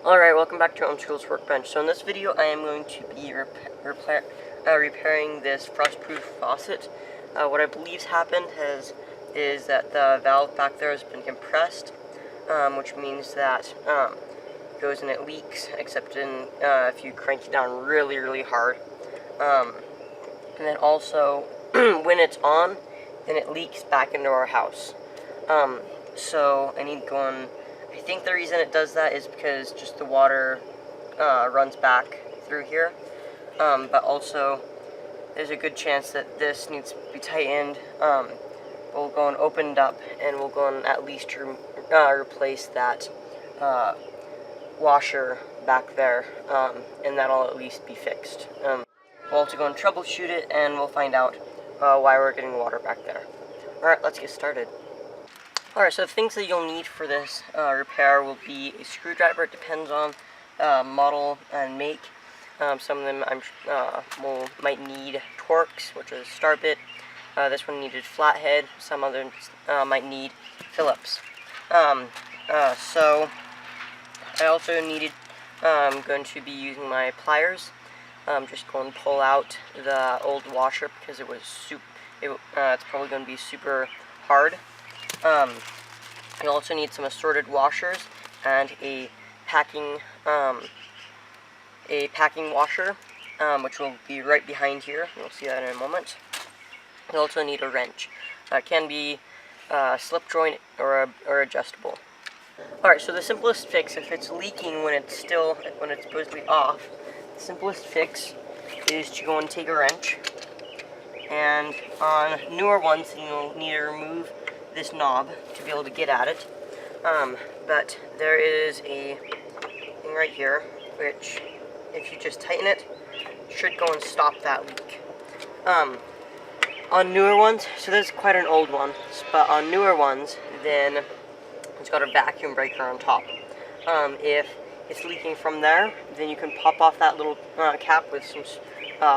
Alright, welcome back to Untitled Workbench. So in this video I am going to be repairing this frost-proof faucet. What I believe's happened is that the valve back there has been compressed, which means that it goes and it leaks, except if you crank it down really, really hard. And then also, when it's on, then it leaks back into our house. So I need to go and I think the reason it does that is because just the water runs back through here, but also there's a good chance that this needs to be tightened. We'll go and open it up, and we'll go and at least replace that washer back there, and that'll at least be fixed. We'll also go and troubleshoot it, and we'll find out why we're getting water back there. Alright, let's get started. Alright, so the things that you'll need for this repair will be a screwdriver. It depends on model and make. Some of them might need Torx, which is a star bit. This one needed flathead. Some others might need Phillips. So I also needed, I'm going to be using my pliers. Just go and pull out the old washer because it was it's probably going to be super hard. You'll also need some assorted washers and a packing washer, which will be right behind here. You'll see that in a moment. You'll also need a wrench. It can be slip joint or adjustable. Alright, so the simplest fix, if it's leaking when it's supposedly off, the simplest fix is to go and take a wrench, and on newer ones you'll need to remove this knob to be able to get at it, but there is a thing right here which, if you just tighten it, should go and stop that leak. On newer ones, so this is quite an old one, but on newer ones, then it's got a vacuum breaker on top. If it's leaking from there, then you can pop off that little cap with some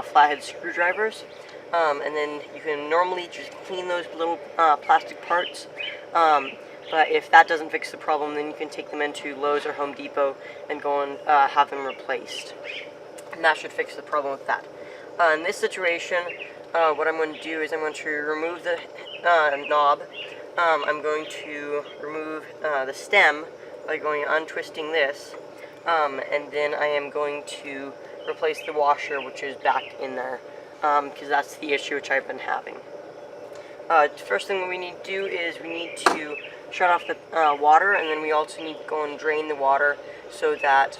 flathead screwdrivers. And then you can normally just clean those little plastic parts, but if that doesn't fix the problem, then you can take them into Lowe's or Home Depot and go and have them replaced, and that should fix the problem with that. In this situation, what I'm going to do is I'm going to remove the knob. I'm going to remove the stem by going and untwisting this, and then I am going to replace the washer, which is back in there. Because that's the issue which I've been having. First thing we need to do is we need to shut off the water, and then we also need to go and drain the water so that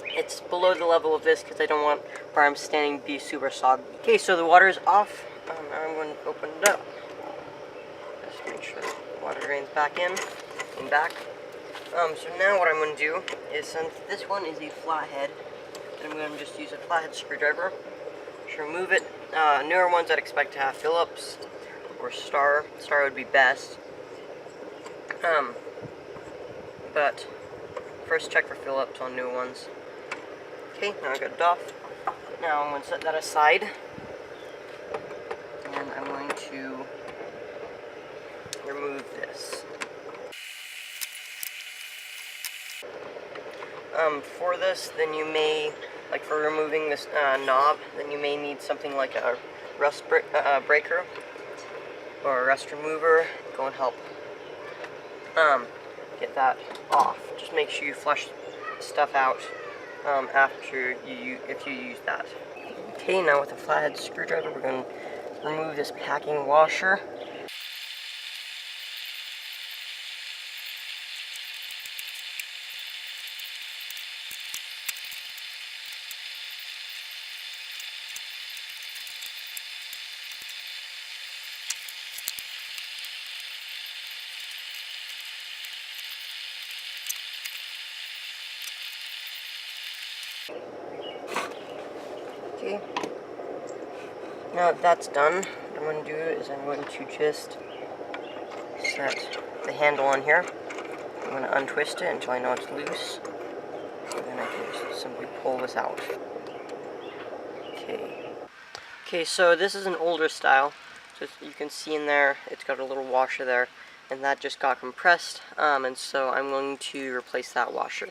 it's below the level of this, because I don't want where I'm standing to be super soggy. Okay, so the water is off. Now I'm going to open it up. Just make sure the water drains back in and back. So now what I'm going to do is, since this one is a flathead, I'm going to just use a flathead screwdriver. Remove it. Newer ones I'd expect to have Phillips or Star. Star would be best. But first check for Phillips on new ones. Okay, now I got it off. Now I'm going to set that aside, and I'm going to remove this. For this, then you may, like for removing this knob, then you may need something like a rust breaker or a rust remover. Go and help get that off. Just make sure you flush stuff out if you use that. Okay, now with a flathead screwdriver, we're going to remove this packing washer. Okay, now that that's done, what I'm going to do is I'm going to just set the handle on here. I'm going to untwist it until I know it's loose, and then I can just simply pull this out. Okay, so this is an older style, so you can see in there, it's got a little washer there, and that just got compressed, and so I'm going to replace that washer.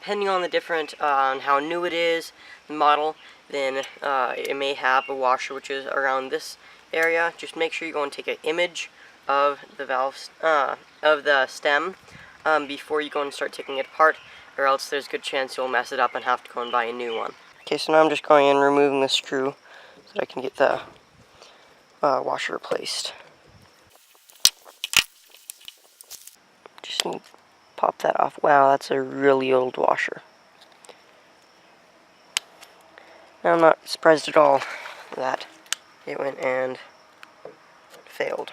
depending on the different, on how new it is, the model, then it may have a washer which is around this area. Just make sure you go and take an image of the valves, of the stem, before you go and start taking it apart, or else there's a good chance you'll mess it up and have to go and buy a new one. Okay, so now I'm just going and removing the screw so that I can get the washer replaced. Just need to pop that off. Wow, that's a really old washer. Now, I'm not surprised at all that it went and failed.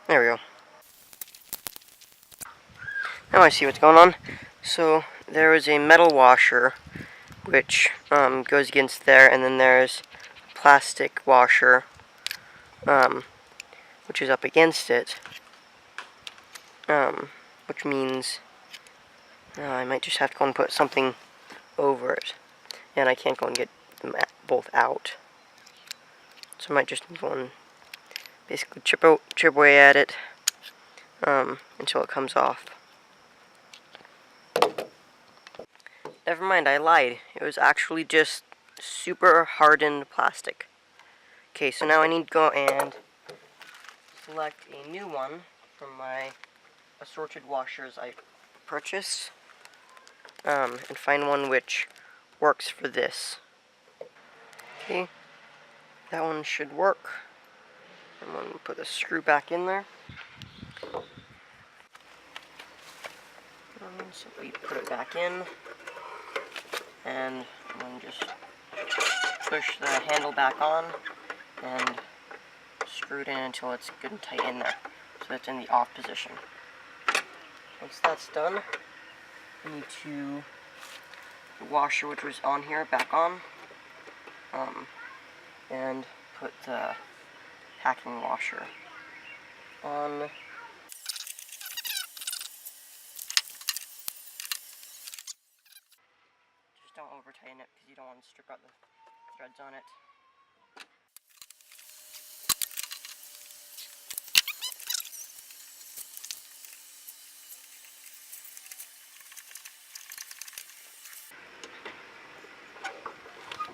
There we go. Now I see what's going on. So there is a metal washer which goes against there, and then there's a plastic washer which is up against it, which means I might just have to go and put something over it, and I can't go and get them both out. So I might just go and basically chip away at it until it comes off. Never mind, I lied. It was actually just super hardened plastic. Okay, so now I need to go and select a new one from my assorted washers I purchased, and find one which works for this. Okay, that one should work. I'm going to put the screw back in there. Simply put it back in, and then just push the handle back on and screw it in until it's good and tight in there, so it's in the off position. Once that's done, I need to put the washer which was on here back on, and put the packing washer on. Just don't over tighten it because you don't want to strip out the threads on it.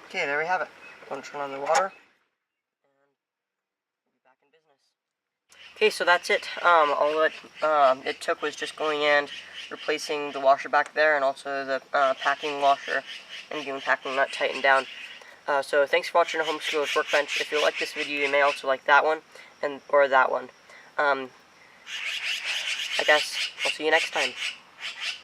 Okay, there we have it. I'm going to turn on the water, and we'll be back in business. Okay, so that's it. All it took was just going and replacing the washer back there, and also the packing washer, and getting the packing nut tightened down. So thanks for watching a Homeschooler's Workbench. If you like this video, you may also like that one, or that one. I guess I'll see you next time.